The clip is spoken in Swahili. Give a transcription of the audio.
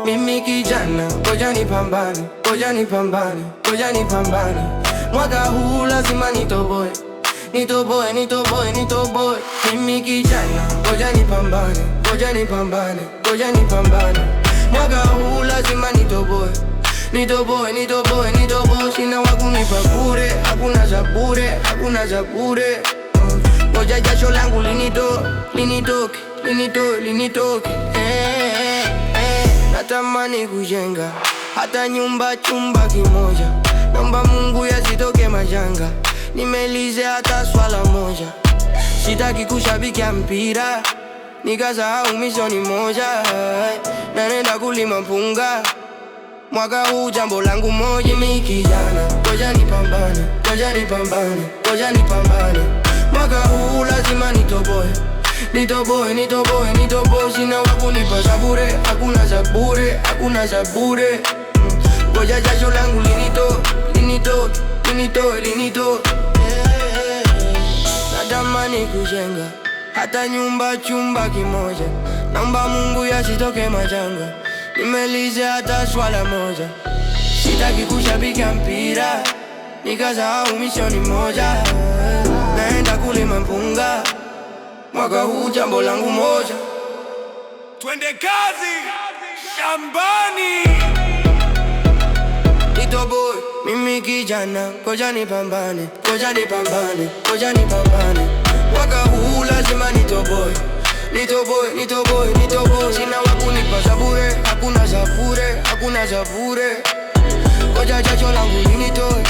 Mimi kijana, ngoja nipambane, ngoja nipambane, ngoja nipambane. Mwaka huu lazima nitoboe, nitoboe, nitoboe, nitoboe. Mimi kijana, ngoja nipambane, ngoja nipambane, ngoja nipambane. Mwaka huu lazima nitoboe, nitoboe, nitoboe, nitoboe. Sina wakunipa bure, hakuna za bure, hakuna za bure. Ngoja jasho langu linitoke, linitoke, linitoke, linitoke. Natamani kujenga hata nyumba chumba kimoja. Naomba Mungu yasitoke majanga, nimelize hata swala moja. Sitaki kushabikia mpira nikasahau misioni moja. Na nenda kulima mpunga mwaka huu jambo langu moja. Mimi kijana, ngoja nipambane, ngoja nipambane, ngoja nipambane. Mwaka huu lazima nitoboe, nitoboe, nitoboe, nitoboe. Sina wakunipa za bure, hakuna za bure, hakuna za bure. Ngoja jasho langu linitoke, linitoke, linitoke, linitoke. Natamani kujenga hata nyumba chumba kimoja. Naomba Mungu yasitoke majanga, nimelize hata swala moja. Sitaki kushabikia mpira nikasahau misioni moja. Naenda kulima mpunga mwaka huu jambo langu moja. Twende kazi shambani. Nitoboe, mimi kijana, ngoja nipambane, ngoja nipambane, ngoja nipambane. Mwaka huu lazima nitoboe, nitoboe, nitoboe, nitoboe. Sina wakunipa za bure, hakuna za bure, hakuna za bure. Ngoja jasho langu linitoe,